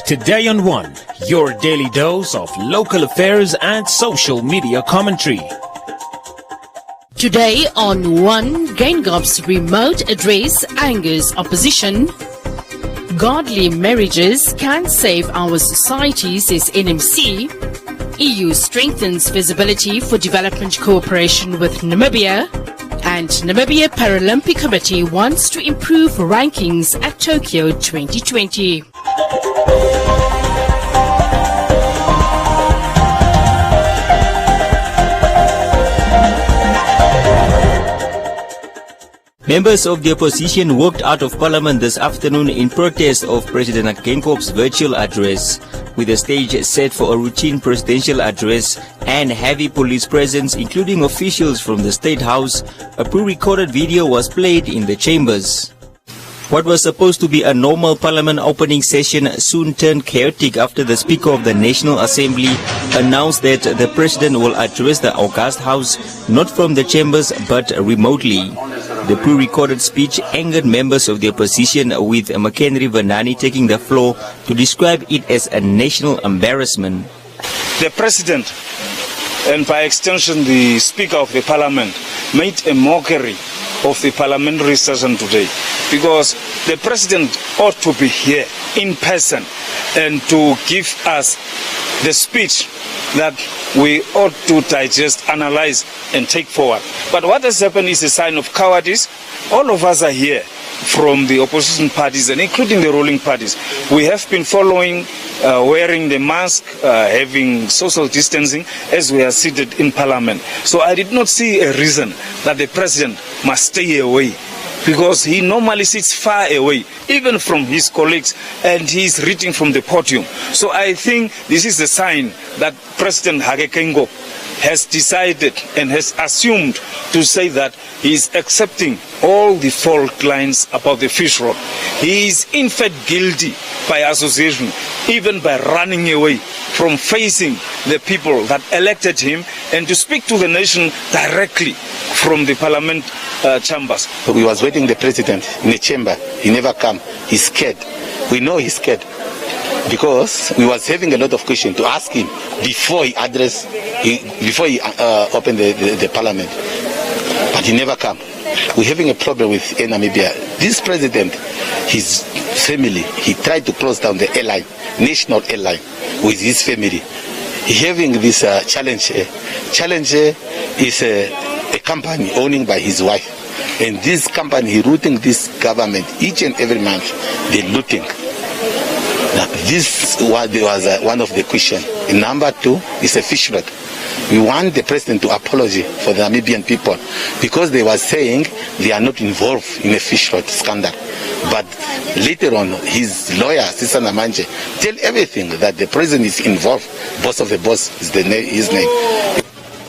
Today on One, your daily dose of local affairs and social media commentary. Today on One, Gengop's remote address angers opposition. Godly marriages can save our society, says NMC. EU strengthens visibility for development cooperation with Namibia. And Namibia Paralympic Committee wants to improve rankings at Tokyo 2020. Members of the opposition walked out of Parliament this afternoon in protest of President Gengop's virtual address, with the stage set for a routine presidential address and heavy police presence, including officials from the State House. A pre-recorded video was played in the chambers. What was supposed to be a normal Parliament opening session soon turned chaotic after the Speaker of the National Assembly announced that the President will address the august House not from the chambers but remotely. The pre-recorded speech angered members of the opposition, with McHenry Vanani taking the floor to describe it as a national embarrassment. The President, and by extension the Speaker of the Parliament, made a mockery of the parliamentary session today, because the President ought to be here in person and to give us the speech that we ought to digest, analyze and take forward. But what has happened is a sign of cowardice. All of us are here from the opposition parties and including the ruling parties. We have been following, wearing the mask, having social distancing as we are seated in Parliament. So I did not see a reason that the President must stay away, because he normally sits far away, even from his colleagues, and he is reading from the podium. So I think this is a sign that President Hage Geingob has decided and has assumed to say that he is accepting all the fault lines about the fish rock. He is in fact guilty by association, even by running away from facing the people that elected him and to speak to the nation directly from the Parliament chambers. We was waiting the President in the chamber. He never come. He's scared. We know he's scared, because we was having a lot of questions to ask him before he opened the Parliament, but he never come. We're having a problem with Namibia. This President, his family, he tried to close down the airline, national airline, with his family. He having this challenge. Challenge is a company owning by his wife, and this company, he looting this government each and every month. They're looting. Now, this was one of the questions. Number two is a fish wreck. We want the President to apologize for the Namibian people, because they were saying they are not involved in a fish wreck scandal. But later on, his lawyer, Sisa Namanje, tell everything that the President is involved. Boss of the boss is his name.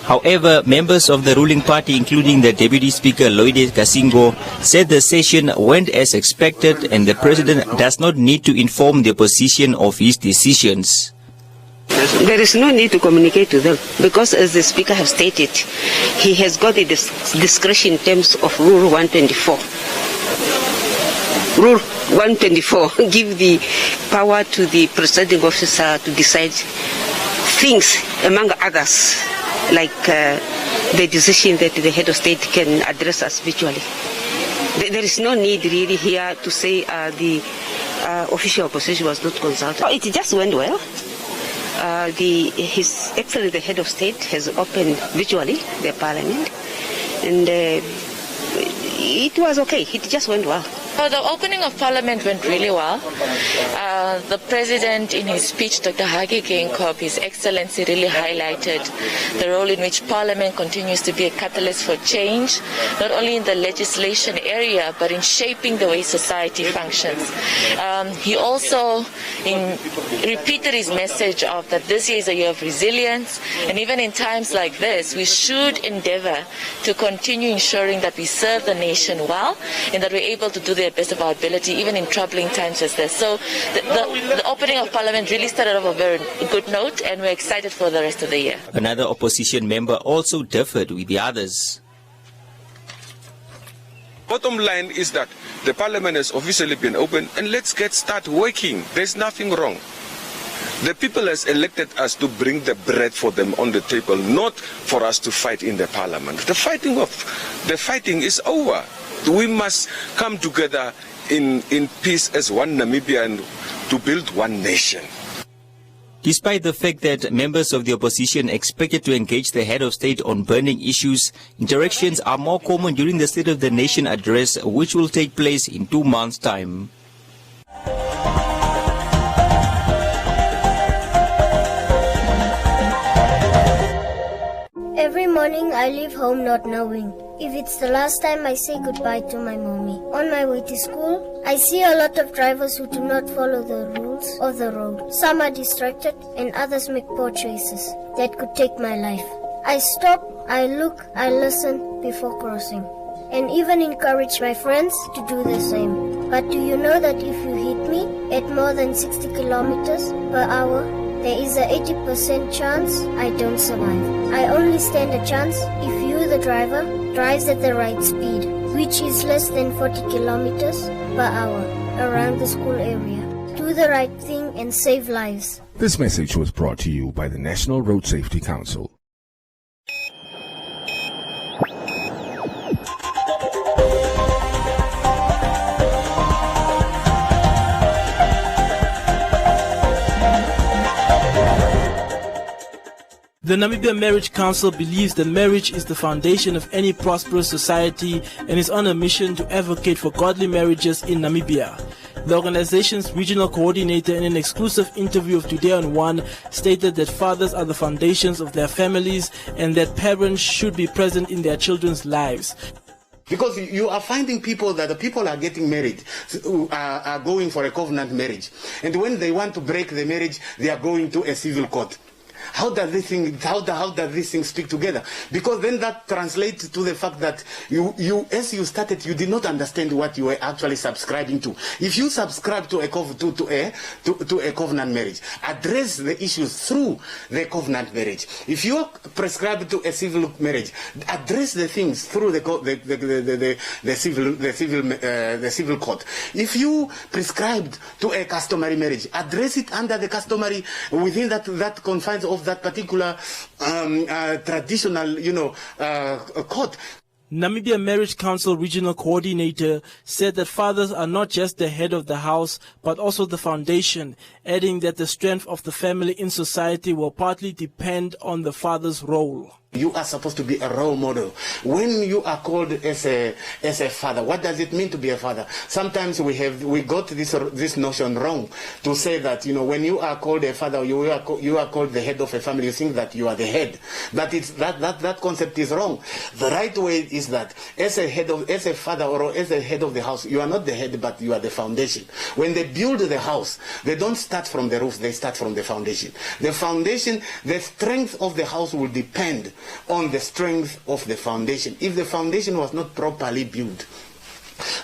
However, members of the ruling party, including the Deputy Speaker Loide Kasingo, said the session went as expected and the President does not need to inform the opposition of his decisions. There is no need to communicate to them, because as the Speaker has stated, he has got the discretion in terms of Rule 124. Rule 124 give the power to the presiding officer to decide things, among others, like the decision that the head of state can address us virtually. There is no need really here to say the official opposition was not consulted. It just went well. His Excellency, the head of state, has opened virtually the Parliament, and it was okay. It just went well. The opening of Parliament went really well. The President, in his speech, Dr. Hage Geingob, His Excellency, really highlighted the role in which Parliament continues to be a catalyst for change, not only in the legislation area, but in shaping the way society functions. He also repeated his message of that this year is a year of resilience, and even in times like this, we should endeavor to continue ensuring that we serve the nation well and that we're able to do the best of our ability, even in troubling times as this. So the opening of Parliament really started off a very good note, and we're excited for the rest of the year. Another opposition member also differed with the others. Bottom line is that the Parliament has officially been opened, and let's start working. There's nothing wrong. The people has elected us to bring the bread for them on the table, not for us to fight in the parliament. The fighting is over. We must come together in peace as one Namibia and to build one nation. Despite the fact that members of the opposition expected to engage the head of state on burning issues, interactions are more common during the State of the Nation address, which will take place in 2 months' time. Every morning I leave home not knowing if it's the last time I say goodbye to my mommy. On my way to school, I see a lot of drivers who do not follow the rules of the road. Some are distracted and others make poor choices that could take my life. I stop, I look, I listen before crossing, and even encourage my friends to do the same. But do you know that if you hit me at more than 60 kilometers per hour, there is a 80% chance I don't survive. I only stand a chance if you, the driver, drives at the right speed, which is less than 40 kilometers per hour around the school area. Do the right thing and save lives. This message was brought to you by the National Road Safety Council. The Namibia Marriage Council believes that marriage is the foundation of any prosperous society and is on a mission to advocate for godly marriages in Namibia. The organization's regional coordinator, in an exclusive interview of Today on One, stated that fathers are the foundations of their families and that parents should be present in their children's lives. Because you are finding people that the people are getting married, are going for a covenant marriage. And when they want to break the marriage, they are going to a civil court. How does this thing speak together? Because then that translates to the fact that you as you started, you did not understand what you were actually subscribing to. If you subscribe to a covenant marriage, address the issues through the covenant marriage. If you prescribe to a civil marriage, address the things through the civil court. If you prescribed to a customary marriage, address it under the customary, within that confines of that particular traditional, court. Namibia Marriage Council Regional Coordinator said that fathers are not just the head of the house, but also the foundation, adding that the strength of the family in society will partly depend on the father's role. You are supposed to be a role model. When you are called as a father, what does it mean to be a father? Sometimes we got this notion wrong to say that when you are called a father, you are called the head of a family. You think that you are the head, but that concept is wrong. The right way is that as a father or as a head of the house, you are not the head, but you are the foundation. When they build the house, they don't start from the roof; they start from the foundation. The foundation, the strength of the house will depend on the strength of the foundation. If the foundation was not properly built,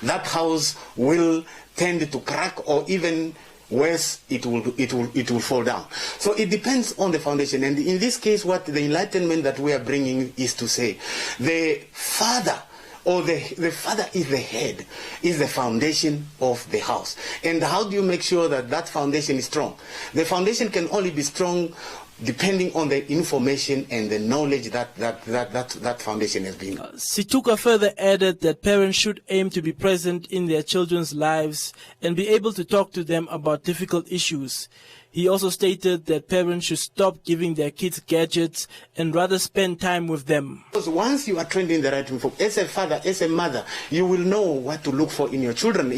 that house will tend to crack, or even worse, it will fall down. So it depends on the foundation. And in this case, what the enlightenment that we are bringing is to say, the father, or the father is the head, is the foundation of the house. And how do you make sure that foundation is strong? The foundation can only be strong depending on the information and the knowledge that foundation has been. Situka further added that parents should aim to be present in their children's lives and be able to talk to them about difficult issues. He also stated that parents should stop giving their kids gadgets and rather spend time with them. Because once you are trained in the right info, as a father, as a mother, you will know what to look for in your children.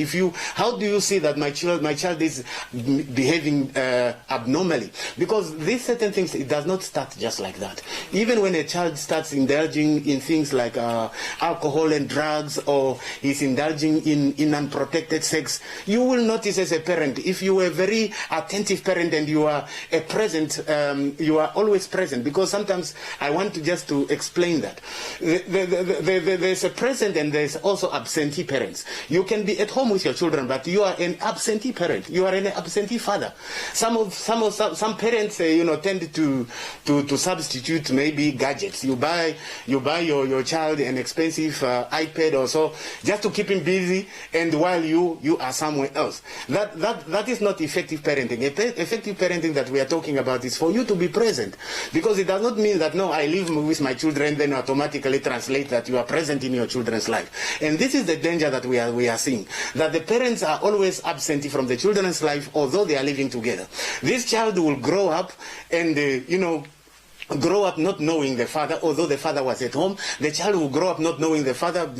How do you see that my child is behaving abnormally? Because these certain things, it does not start just like that. Even when a child starts indulging in things like alcohol and drugs, or is indulging in unprotected sex, you will notice as a parent, if you are a very attentive parent, and you are you are always present, because sometimes I want to explain that. There's a present and there's also absentee parents. You can be at home with your children, but you are an absentee parent. You are an absentee father. Some parents tend to substitute maybe gadgets. You buy your child an expensive iPad or so just to keep him busy, and while you are somewhere else. That is not effective parenting. effective parenting that we are talking about is for you to be present. Because it does not mean that, no, I live with my children, then automatically translate that you are present in your children's life. And this is the danger that we are seeing, that the parents are always absent from the children's life, although they are living together. This child will grow up and, grow up not knowing the father, although the father was at home. The child will grow up not knowing the father,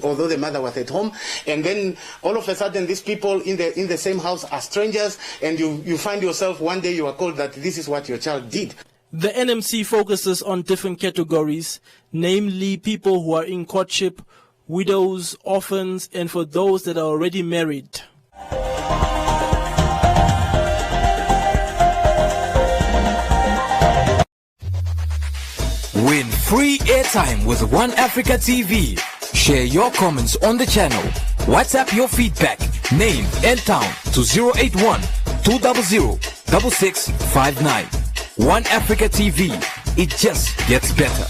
although the mother was at home. And then all of a sudden, these people in the same house are strangers, and you find yourself one day you are told that this is what your child did. The NMC focuses on different categories, namely people who are in courtship, widows, orphans, and for those that are already married. Win free airtime with One Africa TV. Share your comments on the channel. WhatsApp your feedback, name and town to 081 200 6659. One Africa TV. It just gets better.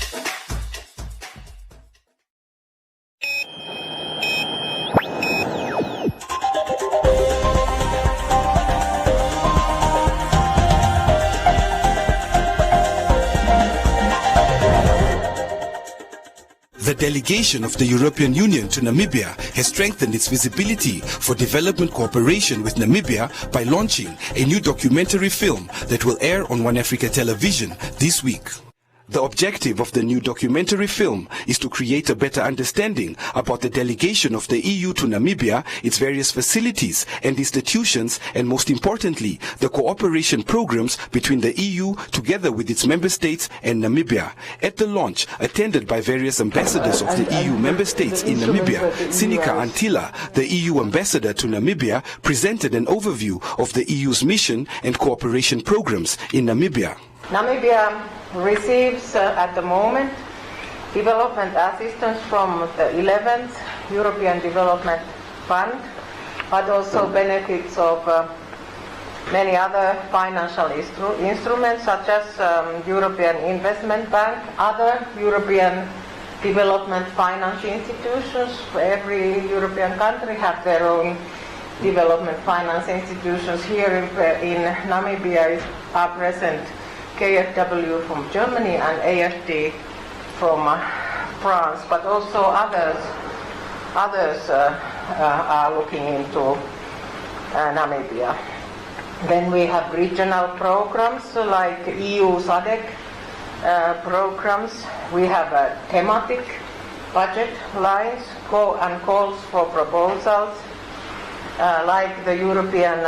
The delegation of the European Union to Namibia has strengthened its visibility for development cooperation with Namibia by launching a new documentary film that will air on One Africa Television this week. The objective of the new documentary film is to create a better understanding about the delegation of the EU to Namibia, its various facilities and institutions, and most importantly, the cooperation programs between the EU together with its member states and Namibia. At the launch, attended by various ambassadors of the EU member states in Namibia, Sinika Antila, the EU ambassador to Namibia, presented an overview of the EU's mission and cooperation programs in Namibia. Namibia receives at the moment development assistance from the 11th European Development Fund, but also benefits of many other financial instruments such as European Investment Bank, other European development finance institutions. Every European country have their own development finance institutions. Here in Namibia are present KfW from Germany and AFD from France, but also others are looking into Namibia. Then we have regional programs like EU SADC programs. We have thematic budget lines and calls for proposals like the European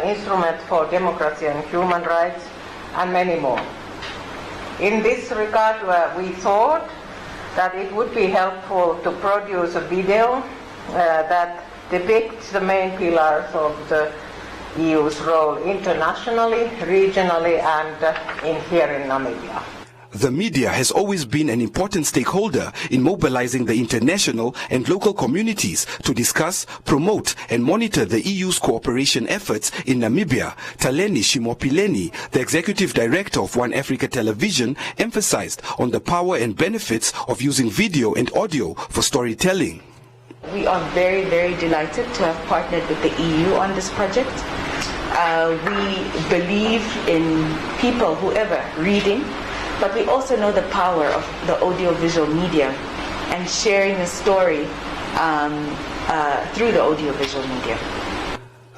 Instrument for Democracy and Human Rights, and many more. In this regard, we thought that it would be helpful to produce a video that depicts the main pillars of the EU's role internationally, regionally, and here in Namibia. The media has always been an important stakeholder in mobilizing the international and local communities to discuss, promote and monitor the EU's cooperation efforts in Namibia. Taleni Shimopileni, the executive director of One Africa Television, emphasized on the power and benefits of using video and audio for storytelling. We are very, very delighted to have partnered with the EU on this project. We believe in people, whoever, reading, but we also know the power of the audiovisual media and sharing a story through the audiovisual media.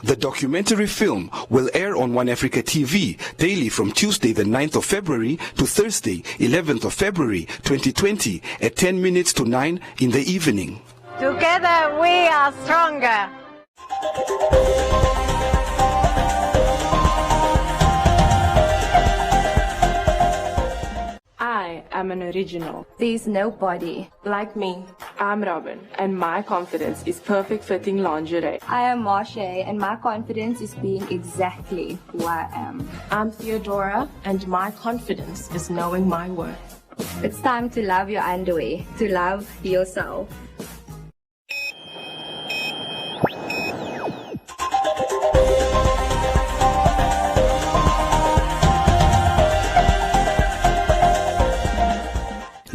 The documentary film will air on One Africa TV daily from Tuesday the 9th of February to Thursday 11th of February 2020 at 10 minutes to 9 in the evening. Together we are stronger. I am an original. There's nobody like me. I'm Robin, and my confidence is perfect fitting lingerie. I am Marsha, and my confidence is being exactly who I am. I'm Theodora, and my confidence is knowing my worth. It's time to love your underwear, to love yourself.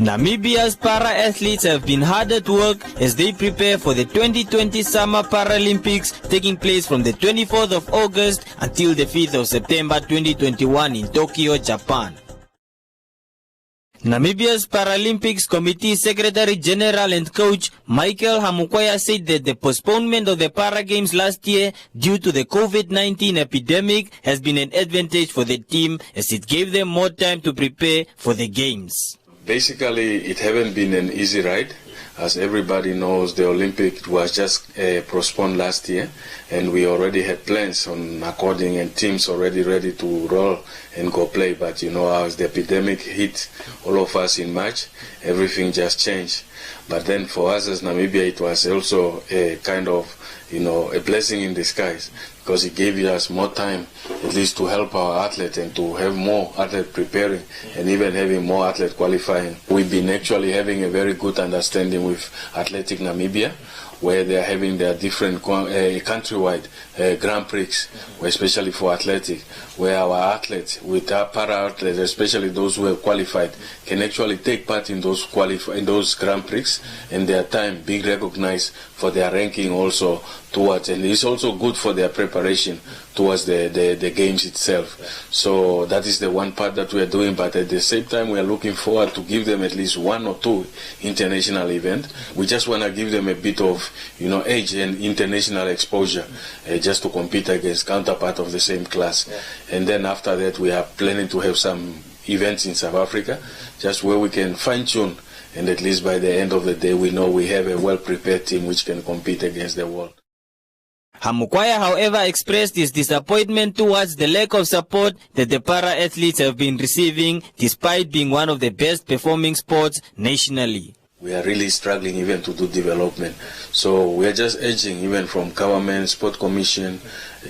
Namibia's para-athletes have been hard at work as they prepare for the 2020 Summer Paralympics taking place from the 24th of August until the 5th of September 2021 in Tokyo, Japan. Namibia's Paralympics Committee Secretary General and Coach Michael Hamukwaya said that the postponement of the Para Games last year due to the COVID-19 epidemic has been an advantage for the team as it gave them more time to prepare for the Games. Basically, it haven't been an easy ride. As everybody knows, the Olympic was just postponed last year, and we already had plans on according and teams already ready to roll and go play. But you know, as the epidemic hit all of us in March, everything just changed. But then for us as Namibia, it was also a kind of, a blessing in disguise, because it gave us more time at least to help our athletes and to have more athletes preparing and even having more athletes qualifying. We've been actually having a very good understanding with Athletic Namibia, where they are having their different countrywide Grand Prix, especially for athletic, where our athletes, with our para-athletes, especially those who have qualified, can actually take part in those Grand Prix, and their time being recognized for their ranking also towards, and it's also good for their preparation towards the games itself. So that is the one part that we are doing, but at the same time we are looking forward to give them at least 1 or 2 international events. We just want to give them a bit of age and international exposure, just to compete against counterpart of the same class. And then after that we are planning to have some events in South Africa, just where we can fine-tune, and at least by the end of the day we know we have a well-prepared team which can compete against the world. Hamukwaya, however, expressed his disappointment towards the lack of support that the para-athletes have been receiving despite being one of the best performing sports nationally. We are really struggling even to do development. So we are just urging even from government, sport commission,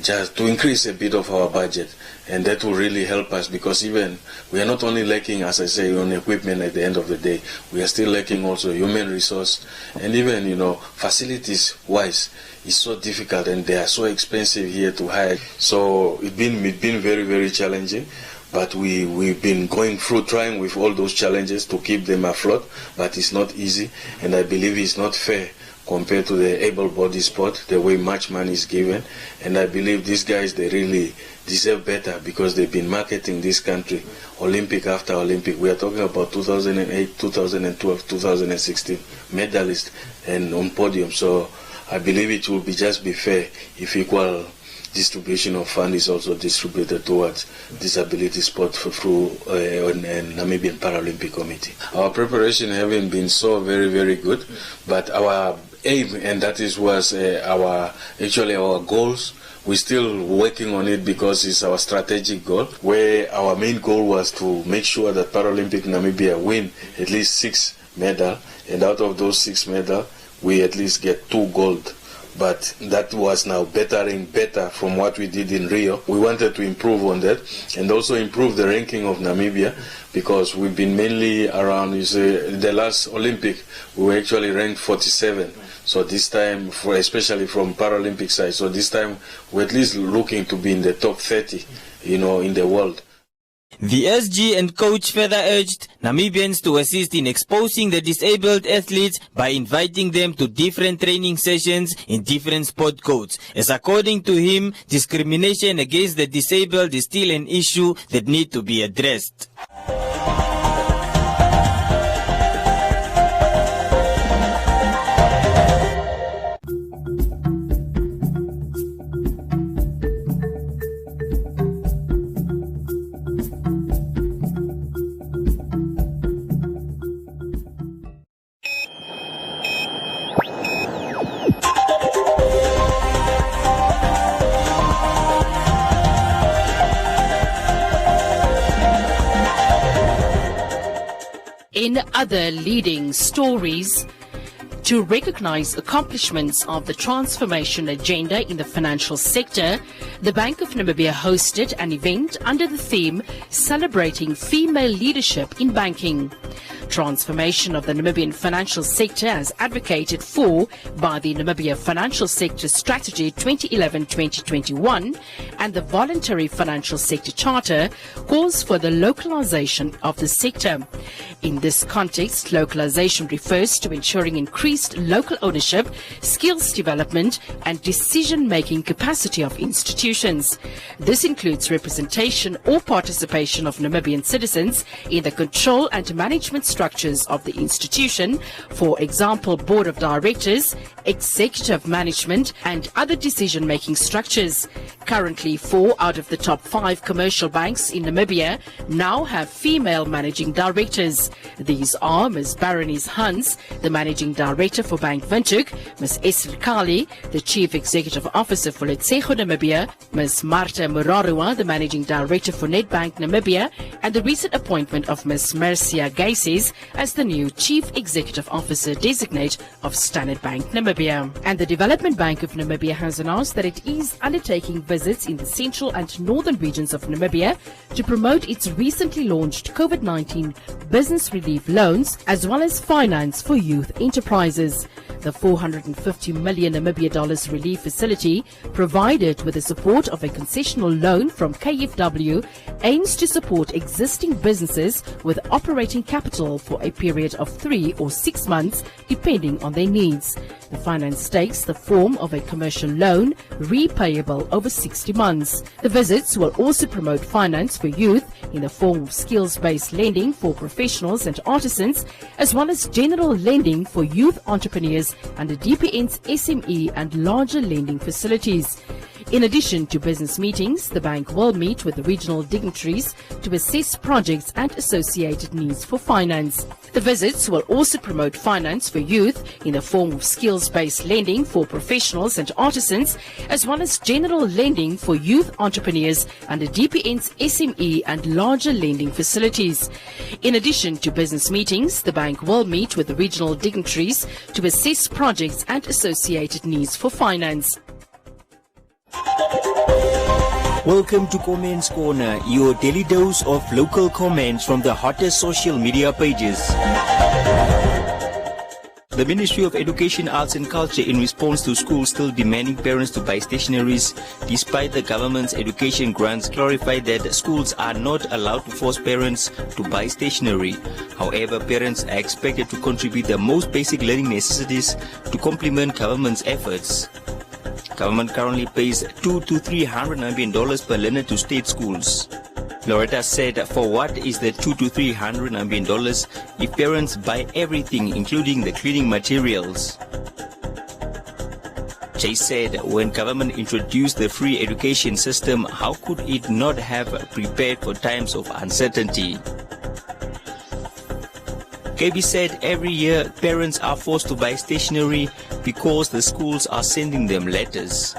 just to increase a bit of our budget. And that will really help us, because even we are not only lacking, as I say, on equipment at the end of the day, we are still lacking also human resource, and even, facilities wise, it's so difficult and they are so expensive here to hire. So it's been very, very challenging. But we've been going through, trying with all those challenges to keep them afloat, but it's not easy, and I believe it's not fair compared to the able-bodied sport, the way much money is given. And I believe these guys, they really deserve better, because they've been marketing this country Olympic after Olympic. We are talking about 2008, 2012, 2016 medalists and on podium. So I believe it will just be fair if equal distribution of funds is also distributed towards disability sport through Namibian Paralympic Committee. Our preparation having been so very, very good, but our aim, and that was our goals, we're still working on it, because it's our strategic goal, where our main goal was to make sure that Paralympic Namibia win at least 6 medals, and out of those 6 medals, we at least get 2 gold. But that was now better from what we did in Rio. We wanted to improve on that, and also improve the ranking of Namibia, because we've been mainly around, the last Olympic, we were actually ranked 47. So this time, especially from Paralympic side, so this time we're at least looking to be in the top 30, in the world. The SG and coach further urged Namibians to assist in exposing the disabled athletes by inviting them to different training sessions in different sport codes, as according to him, discrimination against the disabled is still an issue that needs to be addressed. In other leading stories, to recognize accomplishments of the transformation agenda in the financial sector, the Bank of Namibia hosted an event under the theme Celebrating Female Leadership in Banking. Transformation of the Namibian financial sector, as advocated for by the Namibia Financial Sector Strategy 2011-2021 and the Voluntary Financial Sector Charter, calls for the localization of the sector. In this context, localization refers to ensuring increased local ownership, skills development, and decision-making capacity of institutions. This includes representation or participation of Namibian citizens in the control and management structures of the institution, for example, board of directors, executive management, and other decision-making structures. Currently, 4 out of the top 5 commercial banks in Namibia now have female managing directors. These are Ms. Baroness Hans, the Managing Director for Bank Windhoek, Ms. Esther Kali, the Chief Executive Officer for Letshego Namibia, Ms. Marta Murarua, the Managing Director for Nedbank Namibia, and the recent appointment of Ms. Mercia Gaises as the new Chief Executive Officer Designate of Standard Bank Namibia. And the Development Bank of Namibia has announced that it is undertaking visits in the central and northern regions of Namibia to promote its recently launched COVID-19 business relief loans as well as finance for youth enterprises. The $450 million Namibia dollars relief facility, provided with the support of a concessional loan from KfW, aims to support existing businesses with operating capital for a period of 3 or 6 months, depending on their needs. The finance takes the form of a commercial loan, repayable over 60 months. The visits will also promote finance for youth in the form of skills-based lending for professionals and artisans, as well as general lending for youth entrepreneurs under DPN's SME and larger lending facilities. In addition to business meetings, the bank will meet with the regional dignitaries to assess projects and associated needs for finance. The visits will also promote finance for youth in the form of skills-based lending for professionals and artisans, as well as general lending for youth entrepreneurs under DPN's SME and larger lending facilities. In addition to business meetings, the bank will meet with the regional dignitaries to assess projects and associated needs for finance. Welcome to Comments Corner, your daily dose of local comments from the hottest social media pages. The Ministry of Education, Arts and Culture, in response to schools still demanding parents to buy stationeries, despite the government's education grants, clarified that schools are not allowed to force parents to buy stationery. However, parents are expected to contribute the most basic learning necessities to complement government's efforts. Government currently pays $200 to $300 per learner to state schools. Loretta said, for what is the $200 to $300 if parents buy everything, including the cleaning materials? Jay said, when government introduced the free education system, how could it not have prepared for times of uncertainty? KB said every year parents are forced to buy stationery because the schools are sending them letters.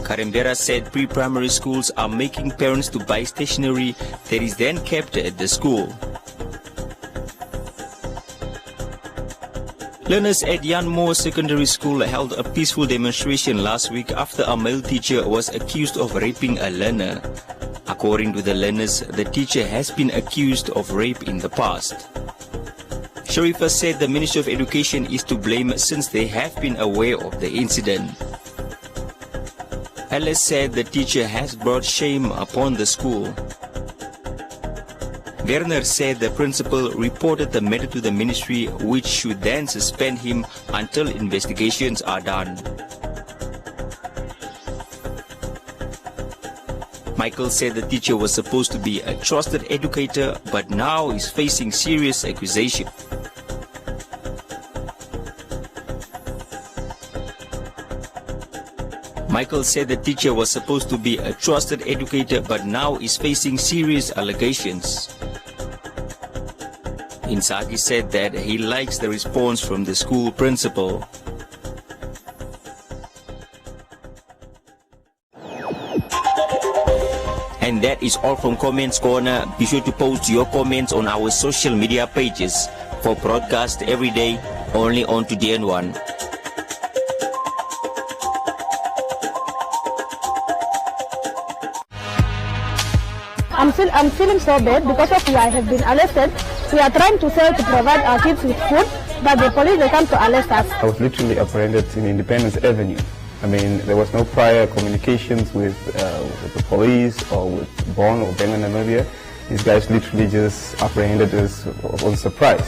Karembera said pre-primary schools are making parents to buy stationery that is then kept at the school. Learners at Jan Moore Secondary School held a peaceful demonstration last week after a male teacher was accused of raping a learner. According to the learners, the teacher has been accused of rape in the past. Sharifa said the Ministry of Education is to blame since they have been aware of the incident. Alice said the teacher has brought shame upon the school. Werner said the principal reported the matter to the ministry, which should then suspend him until investigations are done. Michael said the teacher was supposed to be a trusted educator, but now is facing serious accusation. Michael said the teacher was supposed to be a trusted educator, but now is facing serious allegations. Inzaghi said that he likes the response from the school principal. And that is all from Comments Corner. Be sure to post your comments on our social media pages for broadcast every day only on Today and One. I'm feeling so bad because of I have been arrested. We are trying to sell to provide our kids with food, but the police, they come to arrest us. I was literally apprehended in Independence Avenue I mean, there was no prior communications with the police or with Bonn or Benga Namibia. These guys literally just apprehended us on surprise.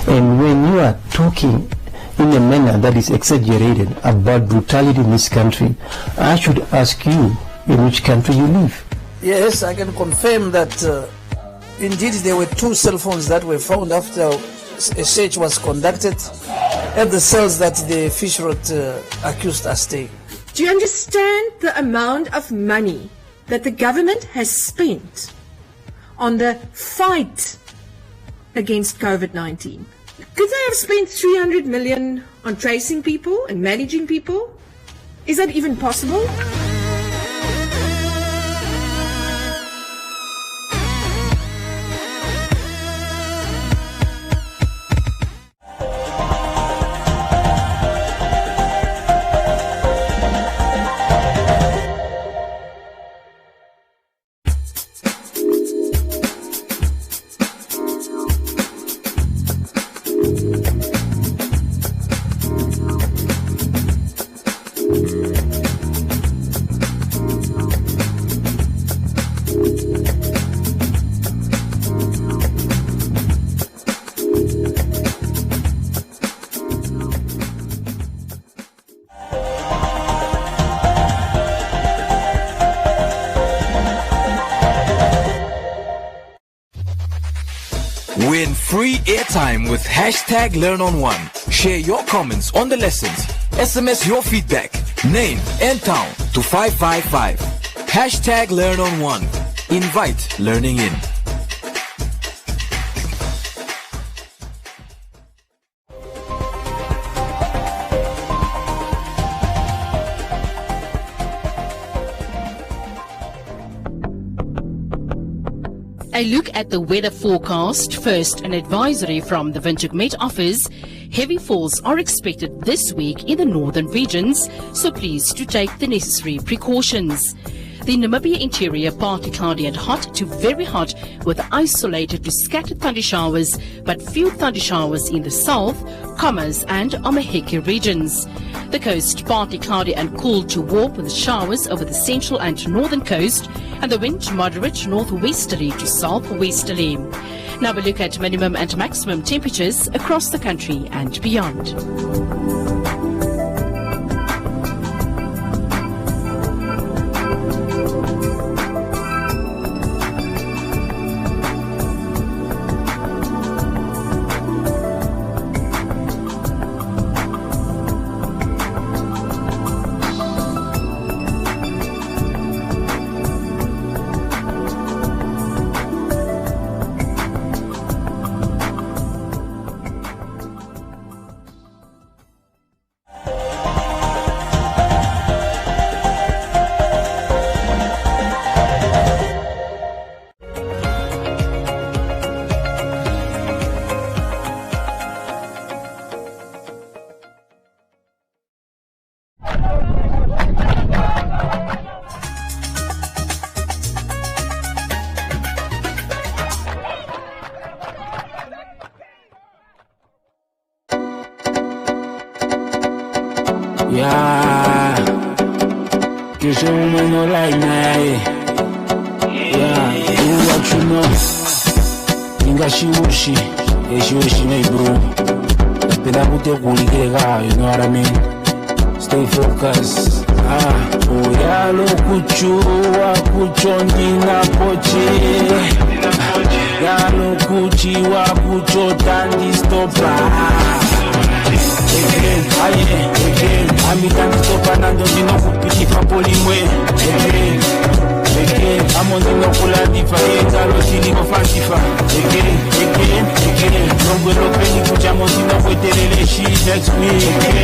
And when you are talking in a manner that is exaggerated about brutality in this country, I should ask you in which country you live. Yes, I can confirm that indeed there were 2 cell phones that were found after a search was conducted at the cells that the Fish Road accused are staying. Do you understand the amount of money that the government has spent on the fight against COVID-19? Could they have spent 300 million on tracing people and managing people? Is that even possible? Win free airtime with hashtag #LearnOn1. Share your comments on the lessons. SMS your feedback, name and town to 555. Hashtag #LearnOn1. Invite learning in. A look at the weather forecast. First, an advisory from the Windhoek Met Office. Heavy falls are expected this week in the northern regions, so please do take the necessary precautions. The Namibia interior partly cloudy and hot to very hot with isolated to scattered thunder showers, but few thunder showers in the south, Commas and Omaheke regions. The coast partly cloudy and cool to warm with showers over the central and northern coast, and the wind moderate northwesterly to southwesterly. Now we look at minimum and maximum temperatures across the country and beyond. Yeah, you show me no like me. Yeah, do what you know. Inga shiushi, shiushi me bro. Peda pute kuligega, you know what I mean. Stay focused. Oh yeah, lo kuchu wa kuchoni na poche. Ya lo kuchi wa kucho tandi stopa. Again, I'm stopanando di no kupiti fa polimwe. Again, I'm on the kula different, lo sini go fasifa. Again, non quello che ni facciamo si no puoi tenere shi next week.